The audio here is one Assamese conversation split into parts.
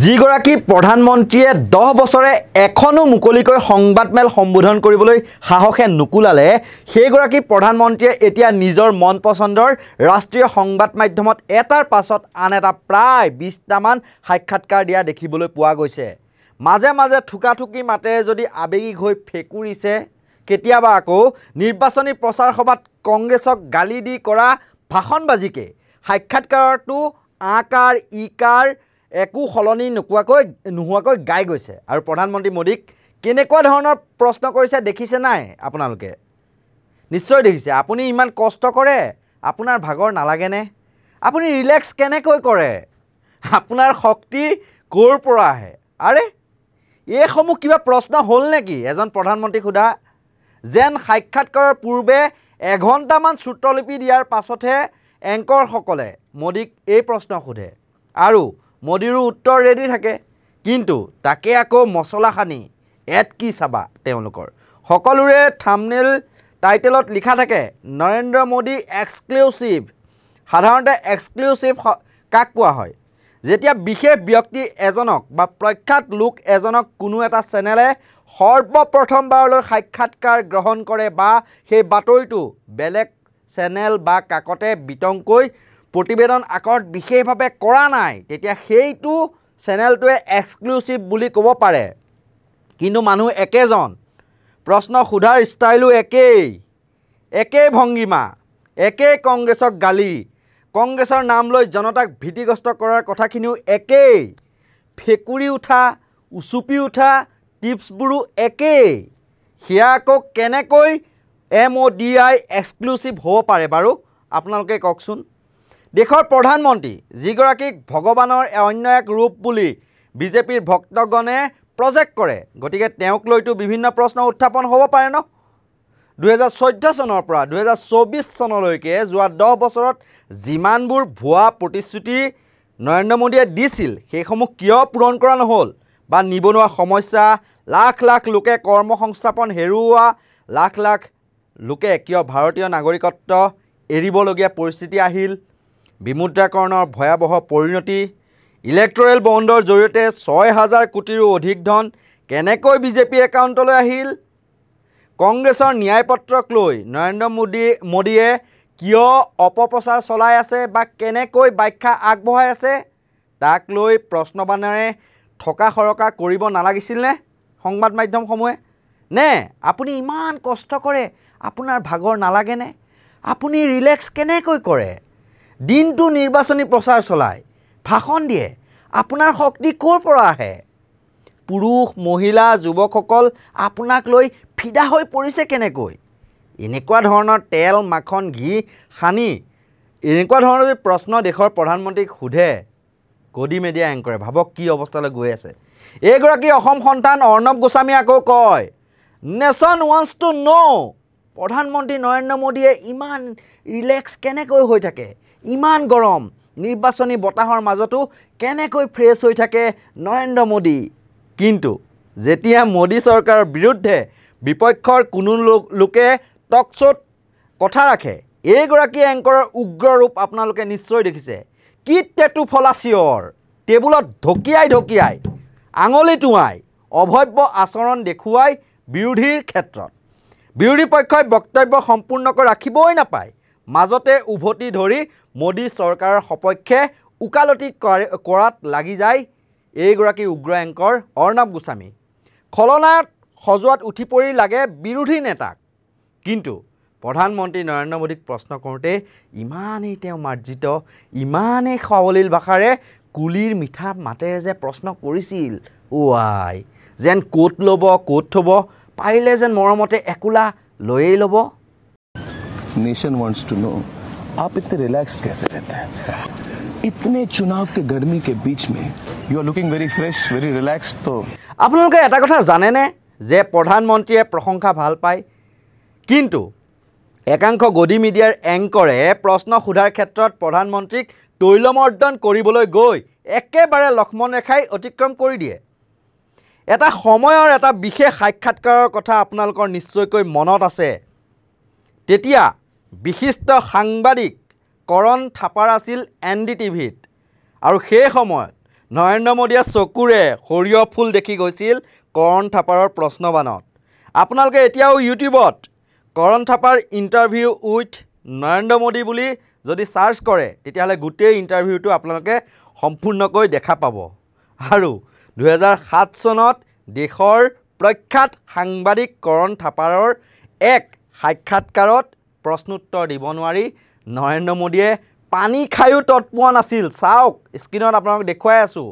যিগৰাকী প্ৰধানমন্ত্ৰীয়ে 10 বছৰে এখনো মুকলিকৈ সংবাদমেল সম্বোধন কৰিবলৈ সাহসে নুকুলালে সেইগৰাকী প্ৰধানমন্ত্ৰীয়ে এতিয়া নিজৰ মন পছন্দৰ ৰাষ্ট্ৰীয় সংবাদ মাধ্যমত এটাৰ পাছত আন এটা প্ৰায় 20টামান সাক্ষাৎকাৰ দিয়া দেখিবলৈ পোৱা গৈছে। মাজে মাজে ঠুকাঠুকি মাতেৰে যদি আবেগিক হৈ ফেকুৰিছে, কেতিয়াবা আকৌ নিৰ্বাচনী প্ৰচাৰ সভাত কংগ্ৰেছক গালি দি কৰা ভাষণবাজিকে সাক্ষাৎকাৰটো আকাৰ ইকাৰ একো সলনি নোহোৱাকৈ গাই গৈছে। আৰু প্ৰধানমন্ত্ৰী মোদীক কেনেকুৱা ধৰণৰ প্ৰশ্ন কৰিছে দেখিছে নাই? আপোনালোকে নিশ্চয় দেখিছে। আপুনি ইমান কষ্ট কৰে, আপোনাৰ ভাগৰ নালাগেনে? আপুনি ৰিলেক্স কেনেকৈ কৰে? আপোনাৰ শক্তি ক'ৰ পৰা আহে? আৰে এইসমূহ কিবা প্ৰশ্ন হ'ল নেকি এজন প্ৰধানমন্ত্ৰীক সোধা? যেন সাক্ষাৎকাৰৰ পূৰ্বে এঘণ্টামান শ্ৰুতলিপি দিয়াৰ পাছতহে এংকৰসকলে মোদীক এই প্ৰশ্ন সোধে আৰু মোদীৰো উত্তৰ ৰেডি থাকে। কিন্তু তাকে আকৌ মছলা সানি এড কি চাবা তেওঁলোকৰ সকলোৰে থাম্বনেইল টাইটেলত লিখা থাকে নৰেন্দ্ৰ মোদী এক্সক্লুচিভ। সাধাৰণতে এক্সক্লুচিভ কাক কোৱা হয়? যেতিয়া বিশেষ ব্যক্তি এজনক বা প্ৰখ্যাত লোক এজনক কোনো এটা চেনেলে সৰ্বপ্ৰথমবাৰলৈ সাক্ষাৎকাৰ গ্ৰহণ কৰে বা সেই বাতৰিটো বেলেগ চেনেল বা কাকতে বিতংকৈ প্ৰতিবেদন আকাৰত বিশেষভাৱে কৰা নাই, তেতিয়া সেইটো চেনেলটোৱে এক্সক্লুচিভ বুলি ক'ব পাৰে। কিন্তু মানুহ একেজন, প্ৰশ্ন সোধাৰ ষ্টাইলো একেই ভংগীমা, একেই কংগ্ৰেছক গালি, কংগ্ৰেছৰ নাম লৈ জনতাক ভীতিগ্ৰস্ত কৰাৰ কথাখিনিও একেই, ফেকুৰি উঠা উচুপি উঠা টিপছবোৰো একেই। সেয়া আকৌ কেনেকৈ MODI এক্সক্লুচিভ হ'ব পাৰে বাৰু? আপোনালোকে কওকচোন। দেশৰ প্ৰধানমন্ত্ৰী যিগৰাকীক ভগৱানৰ অন্য এক ৰূপ বুলি বিজেপিৰ ভক্তগণে প্ৰজেক্ট কৰে, গতিকে তেওঁক লৈতো বিভিন্ন প্ৰশ্ন উত্থাপন হ'ব পাৰে ন? 2014 চনৰ পৰা 2024 চনলৈকে যোৱা 10 বছৰত যিমানবোৰ ভুৱা প্ৰতিশ্ৰুতি নৰেন্দ্ৰ মোদীয়ে দিছিল সেইসমূহ কিয় পূৰণ কৰা নহ'ল? বা নিবনুৱা সমস্যা, লাখ লাখ লোকে কৰ্মসংস্থাপন হেৰুওৱা, লাখ লাখ লোকে কিয় ভাৰতীয় নাগৰিকত্ব এৰিবলগীয়া পৰিস্থিতি আহিল? বিমুদ্ৰাকৰণৰ ভয়াৱহ পৰিণতি, ইলেক্টৰেল বণ্ডৰ জৰিয়তে 6,000 কোটিৰো অধিক ধন কেনেকৈ বিজেপিৰ একাউণ্টলৈ আহিল? কংগ্ৰেছৰ ন্যায়পত্ৰক লৈ নৰেন্দ্ৰ মোদীয়ে কিয় অপপ্ৰচাৰ চলাই আছে বা কেনেকৈ ব্যাখ্যা আগবঢ়াই আছে? তাক লৈ প্ৰশ্নবাণেৰে থকা সৰকা কৰিব নালাগিছিলনে সংবাদ মাধ্যমসমূহে? নে আপুনি ইমান কষ্ট কৰে, আপোনাৰ ভাগৰ নালাগেনে? আপুনি ৰিলেক্স কেনেকৈ কৰে? দিনটো নিৰ্বাচনী প্ৰচাৰ চলায়, ভাষণ দিয়ে, আপোনাৰ শক্তি ক'ৰ পৰা আহে? পুৰুষ মহিলা যুৱকসকল আপোনাক লৈ ফিদা হৈ পৰিছে কেনেকৈ? এনেকুৱা ধৰণৰ তেল মাখন ঘি সানি এনেকুৱা ধৰণৰ যদি প্ৰশ্ন দেশৰ প্ৰধানমন্ত্ৰীক সোধে গদি মেডিয়া এংকৰে, ভাবক কি অৱস্থালৈ গৈ আছে। এইগৰাকী অসম সন্তান অৰ্ণৱ গোস্বামীয়ে আকৌ কয় নেশ্যন ৱান্টছ টু ন' প্ৰধানমন্ত্ৰী নৰেন্দ্ৰ মোদীয়ে ইমান ৰিলেক্স কেনেকৈ হৈ থাকে, ইমান গৰম নিৰ্বাচনী বতাহৰ মাজতো কেনেকৈ ফ্ৰেছ হৈ থাকে নৰেন্দ্ৰ মোদী? কিন্তু যেতিয়া মোদী চৰকাৰৰ বিৰুদ্ধে বিপক্ষৰ কোনো লোকে টক শ্ব'ত কথা ৰাখে, এইগৰাকী এংকৰৰ উগ্ৰ ৰূপ আপোনালোকে নিশ্চয় দেখিছে। কি টেটু ফলাচিয়ৰ, টেবুলত ঢকিয়াই আঙুলি টোঁৱাই অভব্য আচৰণ দেখুৱাই বিৰোধীৰ ক্ষেত্ৰত বিৰোধী পক্ষই বক্তব্য সম্পূৰ্ণকৈ ৰাখিবই নাপায়, মাজতে উভতি ধৰি মোদী চৰকাৰৰ সপক্ষে ওকালতি কৰাত লাগি যায় এইগৰাকী উগ্ৰ এংকৰ অৰ্ণৱ গোস্বামী। খলনায়ক সজোৱাত উঠি পৰি লাগে বিৰোধী নেতাক, কিন্তু প্ৰধানমন্ত্ৰী নৰেন্দ্ৰ মোদীক প্ৰশ্ন কৰোঁতে ইমানেই তেওঁ মাৰ্জিত, ইমানেই সাৱলীল ভাষাৰে কুলিৰ মিঠা মাতেৰে যে প্ৰশ্ন কৰিছিল, আই যেন ক'ত ল'ব ক'ত থ'ব, পাৰিলে যেন মৰমতে একোলা লৈয়েই ল'ব। नेशन वांट्स टू नो आप इतने रिलैक्स्ड कैसे रहते हैं? इतने चुनाव के गर्मी के बीच में you are looking very fresh, very relaxed. तो আপোনালোকে এটা কথা জানেনে যে প্ৰধানমন্ত্ৰীয়ে প্ৰশংসা ভাল পায়, কিন্তু একাংশ গদি মিডিয়াৰ এংকৰে প্ৰশ্ন সোধাৰ ক্ষেত্ৰত প্ৰধানমন্ত্ৰীক তৈলমৰ্দন কৰিবলৈ গৈ একেবাৰে লক্ষ্মণ ৰেখাই অতিক্ৰম কৰি দিয়ে। এটা সময়ৰ এটা বিশেষ সাক্ষাৎকাৰৰ কথা আপোনালোকৰ নিশ্চয়কৈ মনত আছে। তেতিয়া বিশিষ্ট সাংবাদিক কৰণ থাপাৰ আছিল NDTVত আৰু সেই সময়ত নৰেন্দ্ৰ মোদীয়ে চকুৰে সৰিয়হ ফুল দেখি গৈছিল কৰণ থাপাৰৰ প্ৰশ্নবাণত আপোনালোকে এতিয়াও ইউটিউবত কৰণ থাপাৰ ইণ্টাৰভিউ উইথ নৰেন্দ্ৰ মোদী বুলি যদি সাৰ্চ কৰে তেতিয়াহ'লে গোটেই ইণ্টাৰভিউটো আপোনালোকে সম্পূৰ্ণকৈ দেখা পাব আৰু 2007 চনত দেশৰ প্ৰখ্যাত সাংবাদিক কৰণ থাপাৰৰ এক সাক্ষাৎকাৰত প্ৰশ্নোত্তৰ দিব নোৱাৰি নৰেন্দ্ৰ মোদীয়ে পানী খায়ো তৎপোৱা নাছিল চাওক স্ক্ৰীনত আপোনালোক দেখুৱাই আছোঁ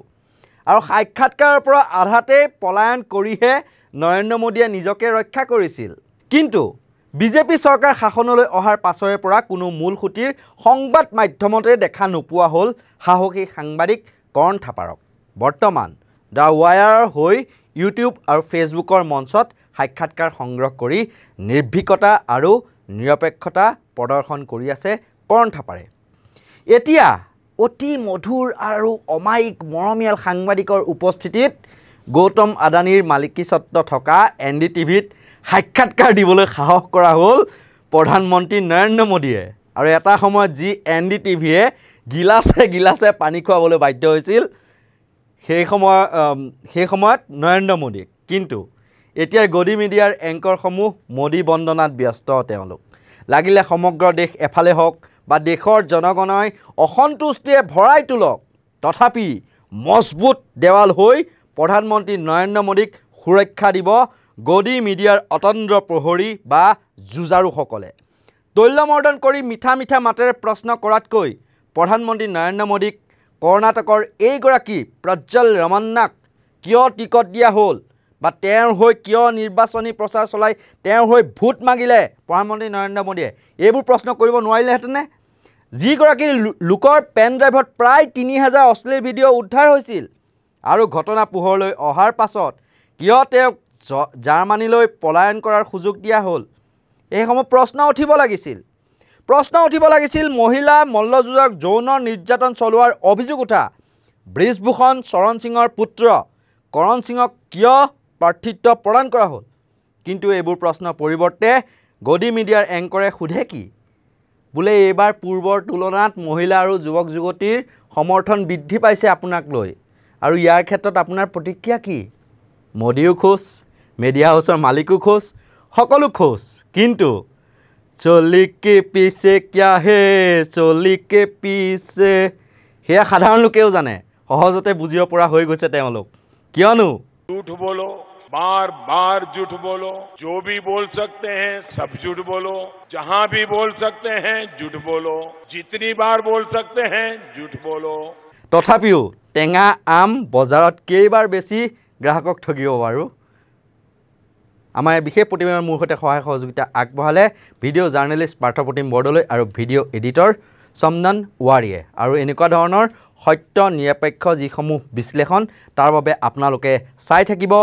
আৰু সাক্ষাৎকাৰৰ পৰা আধাতে পলায়ন কৰিহে নৰেন্দ্ৰ মোদীয়ে নিজকে ৰক্ষা কৰিছিল কিন্তু বিজেপি চৰকাৰ শাসনলৈ অহাৰ পাছৰে পৰা কোনো মূল খুঁটিৰ সংবাদ মাধ্যমতে দেখা নোপোৱা হ'ল সাহসী সাংবাদিক কৰণ থাপাৰক বৰ্তমান দ্য ৱায়াৰৰ হৈ ইউটিউব আৰু ফেচবুকৰ মঞ্চত সাক্ষাৎকাৰ সংগ্ৰহ কৰি নিৰ্ভীকতা আৰু নিৰপেক্ষতা প্ৰদৰ্শন কৰি আছে কৰণ থাপাৰে এতিয়া অতি মধুৰ আৰু অমায়িক মৰমীয়াল সাংবাদিকৰ উপস্থিতিত গৌতম আদানীৰ মালিকীস্বত্ব থকা NDTVত সাক্ষাৎকাৰ দিবলৈ সাহস কৰা হ'ল প্ৰধানমন্ত্ৰী নৰেন্দ্ৰ মোদীয়ে আৰু এটা সময়ত যি NDTVয়ে গিলাছে পানী খুৱাবলৈ বাধ্য হৈছিল সেই সময়ত নৰেন্দ্ৰ মোদী কিন্তু এতিয়াৰ গদি মিডিয়াৰ এংকৰসমূহ মোদী বন্দনাত ব্যস্ত তেওঁলোক লাগিলে সমগ্ৰ দেশ এফালে হওক বা দেশৰ জনগণই অসন্তুষ্টিয়ে ভৰাই তোলক তথাপি মজবুত দেৱাল হৈ প্ৰধানমন্ত্ৰী নৰেন্দ্ৰ মোদীক সুৰক্ষা দিব গদি মিডিয়াৰ অতন্দ্ৰ প্ৰহৰী বা যুঁজাৰুসকলে তৈলমৰ্দন কৰি মিঠা মাতেৰে প্ৰশ্ন কৰাতকৈ প্ৰধানমন্ত্ৰী নৰেন্দ্ৰ মোদীক কৰ্ণাটকৰ এইগৰাকী প্ৰজ্জ্বল ৰমন্নাক কিয় টিকট দিয়া হ'ল বা তেওঁৰ হৈ কিয় নিৰ্বাচনী প্ৰচাৰ চলাই তেওঁৰ হৈ ভোট মাগিলে প্ৰধানমন্ত্ৰী নৰেন্দ্ৰ মোদীয়ে এইবোৰ প্ৰশ্ন কৰিব নোৱাৰিলেহেঁতেনে যিগৰাকী লোকৰ পেন ড্ৰাইভত প্ৰায় 3000 অশ্লীল ভিডিঅ' উদ্ধাৰ হৈছিল আৰু ঘটনা পোহৰলৈ অহাৰ পাছত কিয় তেওঁক জাৰ্মানীলৈ পলায়ন কৰাৰ সুযোগ দিয়া হ'ল এইসমূহ প্ৰশ্ন উঠিব লাগিছিল মহিলা মল্লযুঁজক যৌন নিৰ্যাতন চলোৱাৰ অভিযোগ উঠা ব্ৰিজভূষণ চৰণ সিঙৰ পুত্ৰ কৰণ সিঙক কিয় প্ৰাৰ্থিত্ব প্ৰদান কৰা হ'ল কিন্তু এইবোৰ প্ৰশ্নৰ পৰিৱৰ্তে গদি মিডিয়াৰ এংকৰে সোধে কি বোলে এইবাৰ পূৰ্বৰ তুলনাত মহিলা আৰু যুৱক যুৱতীৰ সমৰ্থন বৃদ্ধি পাইছে আপোনাক লৈ আৰু ইয়াৰ ক্ষেত্ৰত আপোনাৰ প্ৰতিক্ৰিয়া কি মোদীও খুশ মিডিয়া হাউচৰ মালিকো খুশ সকলো খুশ কিন্তু চলি কে পিছে কিয়া হে চলি কে পিছে সেয়া সাধাৰণ লোকেও জানে সহজতে বুজিব পৰা হৈ গৈছে তেওঁলোক কিয়নো झूठ बोलो बार बार झूठ बोलो जो भी बोल सकते हैं सब झूठ बोलो जहां भी बोल सकते हैं झूठ बोलो जितनी बार बोल सकते हैं झूठ बोलो তথাপিও টেঙা আম বজাৰত কেইবাৰ বেছি গ্ৰাহকক ঠগিব বাৰু আমাৰ বিশেষ প্ৰতিবেদনৰ মোৰ সৈতে সহায় সহযোগিতা আগবঢ়ালে ভিডিঅ' জাৰ্নেলিষ্ট পাৰ্থপ্ৰতিম বৰদলৈ আৰু ভিডিঅ' এডিটৰ চন্দন ৱাৰিয়ে আৰু এনেকুৱা ধৰণৰ সত্য নিৰপেক্ষ যিসমূহ বিশ্লেষণ তাৰ বাবে আপোনালোকে চাই থাকিব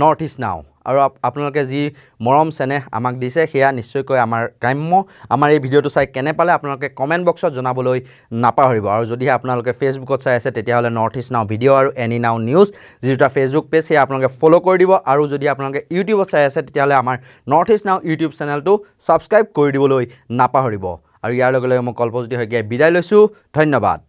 নৰ্থ ইষ্ট নাও আৰু আপোনালোকে যি মৰম চেনেহ আমাক দিছে সেয়া নিশ্চয়কৈ আমাৰ গ্ৰাম্য আমাৰ এই ভিডিঅ'টো চাই কেনে পালে আপোনালোকে কমেণ্ট বক্সত জনাবলৈ নাপাহৰিব আৰু যদিহে আপোনালোকে ফেচবুকত চাই আছে তেতিয়াহ'লে নৰ্থ ইষ্ট নাও ভিডিঅ' আৰু এনি নাও নিউজ যিটো ফেচবুক পেজ সেয়া আপোনালোকে ফ'ল' কৰি দিব আৰু যদি আপোনালোকে ইউটিউবত চাই আছে তেতিয়াহ'লে আমাৰ নৰ্থ ইষ্ট নাও ইউটিউব চেনেলটো ছাবস্ক্ৰাইব কৰি দিবলৈ নাপাহৰিব আৰু ইয়াৰ লগে লগে মই কল্পজ্যোতি শইকীয়াই বিদায় লৈছোঁ ধন্যবাদ